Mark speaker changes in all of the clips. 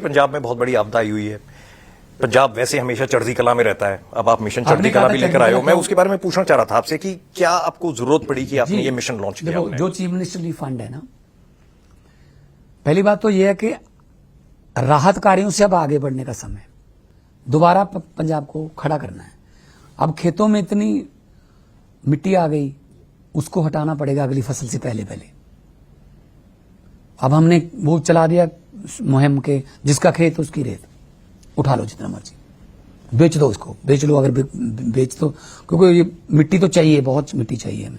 Speaker 1: पंजाब में बहुत बड़ी आपदा आई हुई है। पंजाब वैसे हमेशा चढ़ती कला में रहता है, अब आप मिशन चढ़ती कला भी लेकर आए हो। मैं उसके बारे में पूछना चाह रहा था आपसे कि क्या आपको जरूरत पड़ी कि आपने ये मिशन लॉन्च किया?
Speaker 2: देखो, जो चीफ मिनिस्टर रिलीफ फंड है ना, पहली बात तो यह है कि राहत कार्यों से अब आगे बढ़ने का समय, दोबारा पंजाब को खड़ा करना है। अब खेतों में इतनी मिट्टी आ गई, उसको हटाना पड़ेगा अगली फसल से पहले पहले। अब हमने वो चला दिया मुहिम के, जिसका खेत उसकी रेत, उठा लो जितना मर्जी, बेच दो उसको, बेच लो अगर बेच दो, क्योंकि ये मिट्टी तो चाहिए, बहुत मिट्टी चाहिए हमें।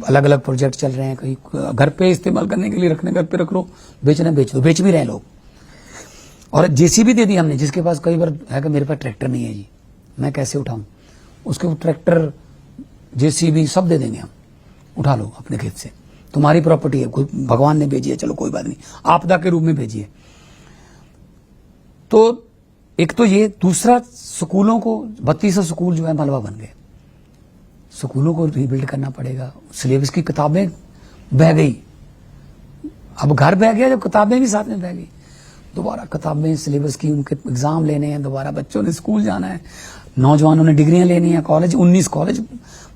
Speaker 2: अलग अलग प्रोजेक्ट चल रहे हैं, कहीं घर पे इस्तेमाल करने के लिए रखने, घर पे रख लो, बेचना बेच दो, बेच भी रहे लोग। और जेसीबी दे दी हमने, जिसके पास कई बार है कि मेरे पास ट्रैक्टर नहीं है जी, मैं कैसे उठाऊं, उसके ट्रैक्टर जेसीबी सब दे देंगे हम, उठा लो अपने खेत से, तुम्हारी प्रॉपर्टी है, कोई भगवान ने भेजी है, चलो कोई बात नहीं, आपदा के रूप में भेजी है। तो एक तो ये, दूसरा स्कूलों को 3200 स्कूल जो है मलबा बन गए, स्कूलों को रीबिल्ड करना पड़ेगा। सिलेबस की किताबें बह गई, अब घर बह गया जब किताबें भी साथ में बह गई, दोबारा किताबें सिलेबस की, उनके एग्जाम लेने हैं, दोबारा बच्चों ने स्कूल जाना है, नौजवानों ने डिग्रियां लेनी है, कॉलेज 19 कॉलेज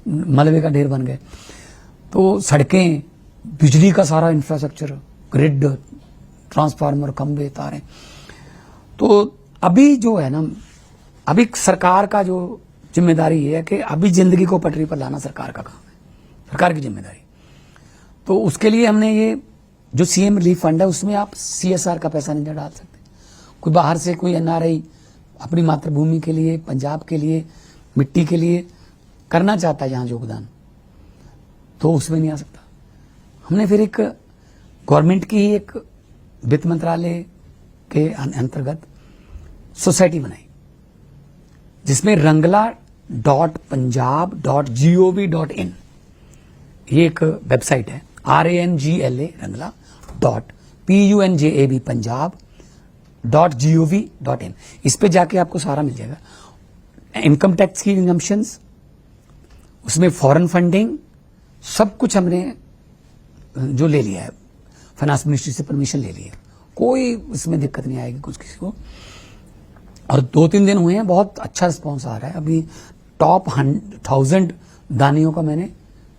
Speaker 2: मलबे का ढेर बन गए। तो सड़कें, बिजली का सारा इंफ्रास्ट्रक्चर, ग्रिड, ट्रांसफार्मर, खंबे, तारें। तो अभी जो है ना, अभी सरकार का जो जिम्मेदारी है कि अभी जिंदगी को पटरी पर लाना सरकार का काम है, सरकार की जिम्मेदारी। तो उसके लिए हमने ये जो सीएम रिलीफ फंड है, उसमें आप सीएसआर का पैसा नहीं डाल सकते। कोई बाहर से कोई एनआरआई अपनी मातृभूमि के लिए, पंजाब के लिए, मिट्टी के लिए करना चाहता है जहां योगदान, तो उसमें नहीं आ सकता। हमने फिर एक गवर्नमेंट की ही एक वित्त मंत्रालय के अंतर्गत सोसाइटी बनाई, जिसमें rangla.punjab.gov.in ये एक वेबसाइट है, RANGLA rangla.punjab punjab.gov.in। इस पे जाके आपको सारा मिल जाएगा, इनकम टैक्स की एग्जम्पशंस, उसमें फॉरेन फंडिंग, सब कुछ हमने जो ले लिया है, फाइनेंस मिनिस्ट्री से परमिशन ले ली है, कोई इसमें दिक्कत नहीं आएगी कुछ किसी को। और 2-3 दिन हुए हैं, बहुत अच्छा रिस्पॉन्स आ रहा है। अभी टॉप 1000 दानियों का मैंने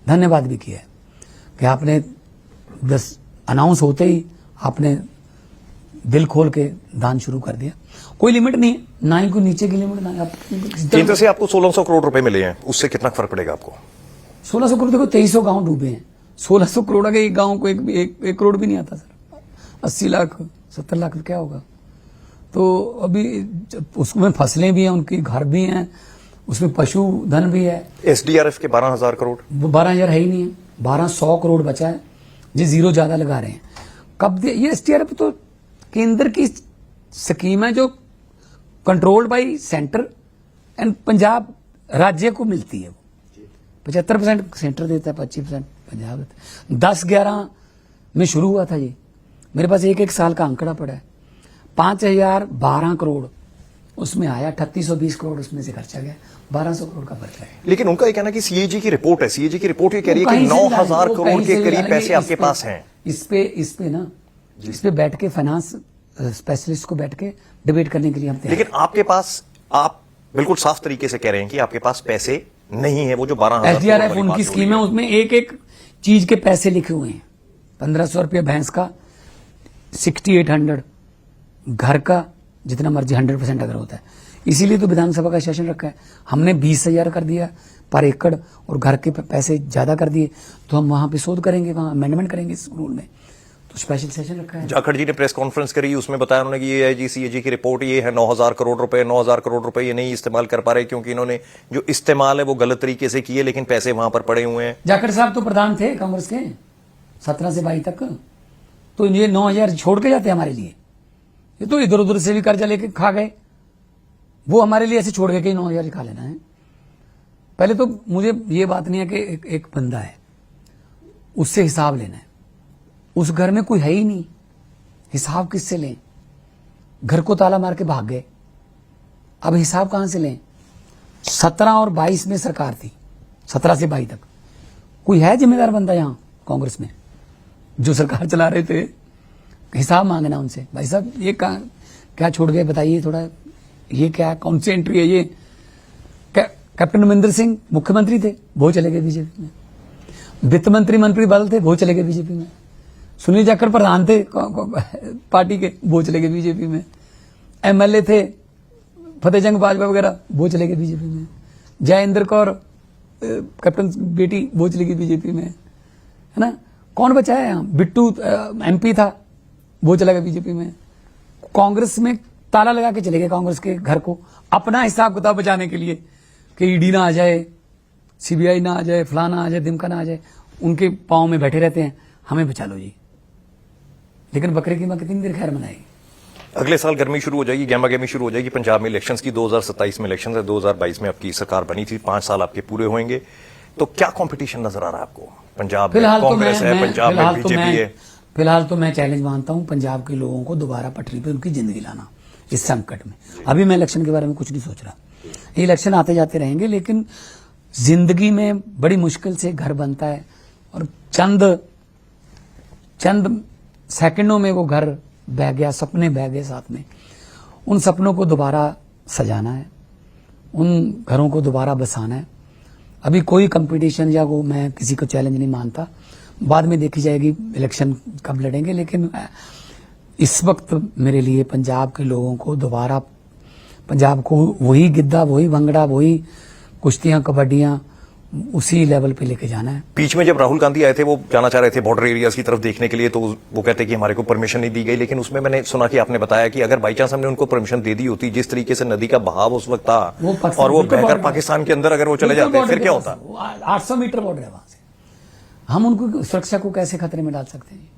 Speaker 2: धन्यवाद भी किया है कि आपने बस अनाउंस होते ही आपने दिल खोल के दान शुरू कर दिया। कोई लिमिट नहीं है, ना ही कोई नीचे की लिमिट, ना ही
Speaker 1: केंद्र से आपको 1600 करोड़ रुपए मिले हैं, उससे कितना फर्क पड़ेगा आपको?
Speaker 2: 1600 करोड़, देखो 2300 गांव डूबे हैं, 1600 करोड़ के एक गांव को एक करोड़ भी नहीं आता सर। 80 लाख 70 लाख क्या होगा? तो अभी उसमें फसलें भी हैं, उनकी घर भी हैं, उसमें पशुधन भी है।
Speaker 1: एसडीआरएफ के 12,000 करोड़,
Speaker 2: 12,000 है ही नहीं है, 1200 करोड़ बचा है, जी जीरो ज्यादा लगा रहे हैं। कब दे ये एसडीआरएफ? तो केंद्र की स्कीम है जो controlled by centre and Punjab राज्य को मिलती है। 75% सेंटर देता है, 25% पंजाब देता है। 10-11 में शुरू हुआ था ये, मेरे पास एक साल का आंकड़ा पड़ा है, 5012 करोड़ उसमें आया, 3820 करोड़ उसमें से खर्चा गया, 1200 करोड़ का बचा है।
Speaker 1: लेकिन उनका ये कहना है कि सीएजी की रिपोर्ट है, सीएजी की रिपोर्ट ये कह रही है कि 9000 करोड़ के करीब पैसे आपके पास हैं।
Speaker 2: इस पे बैठ के फाइनेंस स्पेशलिस्ट को बैठ के डिबेट करने के लिए हम तैयार।
Speaker 1: लेकिन आपके पास, आप बिल्कुल साफ तरीके से कह रहे हैं कि आपके पास पैसे नहीं है। वो जो 12,000
Speaker 2: एसडीआरएफ उनकी स्कीम है, उसमें एक चीज के पैसे लिखे हुए हैं। 1500 रुपये भैंस का, 6800 घर का, जितना मर्जी 100% अगर होता है। इसीलिए तो विधानसभा का सेशन रखा है। हमने 20,000 कर दिया पर एकड़, और घर के पैसे ज्यादा कर दिए, तो हम वहां पे शोध करेंगे, वहां अमेंडमेंट करेंगे इस रूल में, तो स्पेशल सेशन रखा है।
Speaker 1: जाखड़ जी ने प्रेस कॉन्फ्रेंस करी, उसमें बताया उन्होंने कि ये है जी सीएजी की रिपोर्ट, ये है 9000 करोड़ रुपए, 9000 करोड़ रुपए ये नहीं इस्तेमाल कर पा रहे क्योंकि इन्होंने जो इस्तेमाल है वो गलत तरीके से किए, लेकिन पैसे वहां पर पड़े हुए हैं।
Speaker 2: जाखड़ साहब तो प्रधान थे कांग्रेस के 17 से 22 तक, तो ये 9000 छोड़ के जाते हमारे लिए। ये तो इधर उधर से भी कर्जा लेके खा गए, वो हमारे लिए ऐसे छोड़ गए कि 9000 खा लेना है। पहले तो मुझे ये बात नहीं है कि एक बंदा है, उससे हिसाब लेना है। उस घर में कोई है ही नहीं, हिसाब किससे लें? घर को ताला मार के भाग गए, अब हिसाब कहां से लें? 17 और 22 में सरकार थी, 17 से 22 तक कोई है जिम्मेदार बंदा यहां कांग्रेस में जो सरकार चला रहे थे? हिसाब मांगना उनसे, भाई साहब ये क्या छोड़ गए बताइए थोड़ा, ये क्या है, कौन सी एंट्री है ये? कैप्टन अमरिंदर सिंह मुख्यमंत्री थे, वो चले गए बीजेपी में। वित्त मंत्री मंत्री बादल थे, वो चले गए बीजेपी में। सुनील जाखड़ प्रधान थे पार्टी के, वो चले गए बीजेपी में। एमएलए थे फतेहजंग बाजवा वगैरह, वो चले गए बीजेपी में। जयेंद्र कौर कैप्टन बेटी, वो चली गई बीजेपी में, है ना। कौन बचा है यहाँ? बिट्टू एमपी था, वो चला गया बीजेपी में। कांग्रेस में ताला लगा के चले गए कांग्रेस के घर को, अपना हिसाब किताब बचाने के लिए कि ईडी ना आ जाए, सीबीआई ना आ जाए, फलाना आ जाए, दिमका ना आ जाए, उनके पांव में बैठे रहते हैं, हमें बचा लो जी। लेकिन बकरे की मां कितनी देर खैर मनाएगी?
Speaker 1: अगले साल गर्मी शुरू हो जाएगी, गहमा गहमी शुरू हो जाएगी पंजाब में इलेक्शंस की। 2027 में इलेक्शंस है, 2022 में आपकी सरकार बनी थी, 5 साल आपके पूरे होंगे। तो क्या कंपटीशन नजर आ रहा है आपको पंजाब में? कांग्रेस है, पंजाब में बीजेपी है।
Speaker 2: फिलहाल तो मैं चैलेंज मानता हूं पंजाब के लोगों को दोबारा पटरी पे उनकी जिंदगी लाना इस संकट में। अभी मैं इलेक्शन के बारे में कुछ नहीं सोच रहा, ये इलेक्शन आते जाते रहेंगे, लेकिन जिंदगी में बड़ी मुश्किल से घर बनता है और चंद सेकंडों में वो घर बह गया, सपने बह गए साथ में। उन सपनों को दोबारा सजाना है, उन घरों को दोबारा बसाना है। अभी कोई कंपटीशन या वो मैं किसी को चैलेंज नहीं मानता, बाद में देखी जाएगी इलेक्शन कब लड़ेंगे। लेकिन इस वक्त मेरे लिए पंजाब के लोगों को दोबारा, पंजाब को वही गिद्दा, वही भंगड़ा, वही कुश्तियां, कबड्डियां, उसी लेवल पे लेके जाना है।
Speaker 1: बीच में जब राहुल गांधी आए थे, वो जाना चाह रहे थे बॉर्डर एरियाज की तरफ देखने के लिए, तो वो कहते कि हमारे को परमिशन नहीं दी गई। लेकिन उसमें मैंने सुना कि आपने बताया कि अगर बाई चांस हमने उनको परमिशन दे दी होती, जिस तरीके से नदी का बहाव उस वक्त था और वो बहकर पाकिस्तान के अंदर अगर वो चले जाते फिर क्या होता?
Speaker 2: 800 मीटर बॉर्डर है वहां से, हम उनको सुरक्षा को कैसे खतरे में डाल सकते हैं?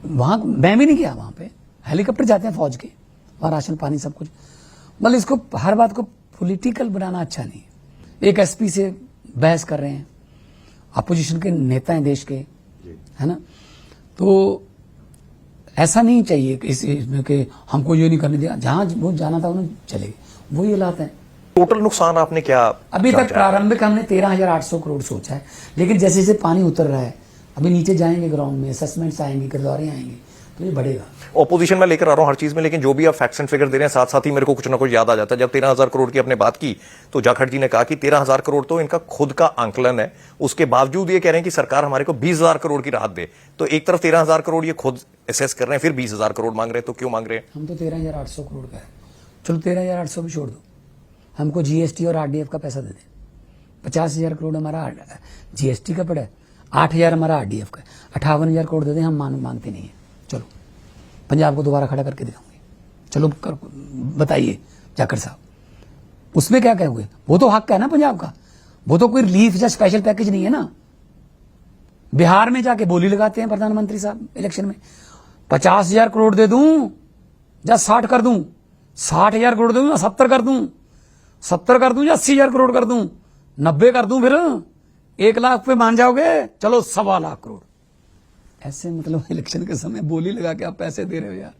Speaker 2: वहां मैं भी नहीं गया, वहां पे हेलीकॉप्टर जाते हैं फौज के, वहां राशन पानी सब कुछ। मतलब इसको हर बात को पॉलिटिकल बनाना अच्छा नहीं है। एक एसपी से बहस कर रहे हैं, अपोजिशन के नेता हैं देश के, है ना। तो ऐसा नहीं चाहिए कि इसमें कि हमको ये नहीं करने दिया, जहां वो जाना था उन्हें चले गए, वो ये लाते हैं।
Speaker 1: टोटल नुकसान आपने क्या
Speaker 2: अभी तक प्रारंभिक हमने 13,800 करोड़ सोचा है, लेकिन जैसे जैसे पानी उतर रहा है, अभी नीचे जाएंगे ग्राउंड में, असेसमेंट्स आएंगे, गिरदौरे आएंगे, तो ये बढ़ेगा।
Speaker 1: ऑपोजिशन में लेकर आ रहा हूं हर चीज में, लेकिन जो भी आप फैक्ट्स एंड फिगर दे रहे हैं, साथ साथ ही मेरे को कुछ ना कुछ याद आ जाता है। जब 13,000 करोड़ की आपने बात की, तो जाखड़ जी ने कहा कि 13,000 करोड़ तो इनका खुद का आंकलन है, उसके बावजूद ये कह रहे हैं कि सरकार हमारे को 20,000 करोड़ की राहत दे। तो एक तरफ 13,000 करोड़ ये खुद असेस कर रहे हैं, फिर 20,000 करोड़ मांग रहे हैं, तो क्यों मांग रहे हैं?
Speaker 2: हम तो 13,800 करोड़ का है, चलो 13,800 भी छोड़ दो, हमको जीएसटी और आरडीएफ का पैसा दे दे। 50,000 करोड़ हमारा जीएसटी का पड़ा है, 8,000 हमारा आरडीएफ का है, 58,000 करोड़ दे दें, हम मांगते नहीं है। चलो पंजाब को दोबारा खड़ा करके दिखाऊंगे, चलो बताइए जाखड़ साहब, उसमें क्या कहोगे? वो तो हक है ना पंजाब का, वो तो कोई रिलीफ या स्पेशल पैकेज नहीं है ना। बिहार में जाके बोली लगाते हैं प्रधानमंत्री साहब इलेक्शन में, 50,000 करोड़ दे दूं या 60 कर दूं, 60,000 करोड़ दे दूं या 70 कर दूं, 70 कर दूं या 80,000 करोड़ कर दूं, 90 कर दूं, फिर 1 लाख पे मान जाओगे, चलो 1.25 लाख करोड़। ऐसे मतलब इलेक्शन के समय बोली लगा के आप पैसे दे रहे हो यार,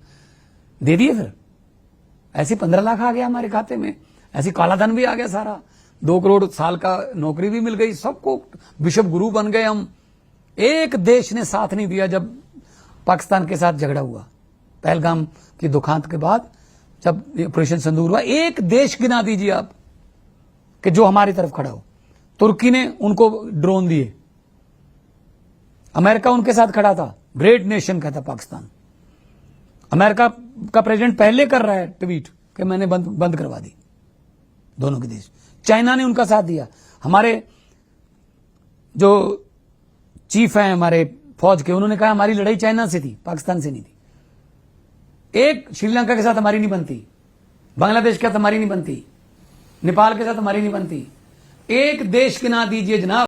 Speaker 2: दे दिए। फिर ऐसे 15 लाख आ गया हमारे खाते में, ऐसी काला धन भी आ गया सारा, 2 करोड़ साल का नौकरी भी मिल गई, सबको विश्व गुरु बन गए हम। एक देश ने साथ नहीं दिया जब पाकिस्तान के साथ झगड़ा हुआ, पहलगाम की दुखांत के बाद जब ऑपरेशन सिंदूर हुआ, एक देश गिना दीजिए आप कि जो हमारी तरफ खड़ा हो। तुर्की ने उनको ड्रोन दिए, अमेरिका उनके साथ खड़ा था, ग्रेट नेशन कहता पाकिस्तान। अमेरिका का प्रेसिडेंट पहले कर रहा है ट्वीट कि मैंने बंद करवा दी दोनों के देश। चाइना ने उनका साथ दिया, हमारे जो चीफ हैं हमारे फौज के, उन्होंने कहा हमारी लड़ाई चाइना से थी, पाकिस्तान से नहीं थी। एक श्रीलंका के साथ हमारी नहीं बनती, बांग्लादेश के साथ हमारी नहीं बनती, नेपाल के साथ हमारी नहीं बनती। एक देश गिना दीजिए जनाब।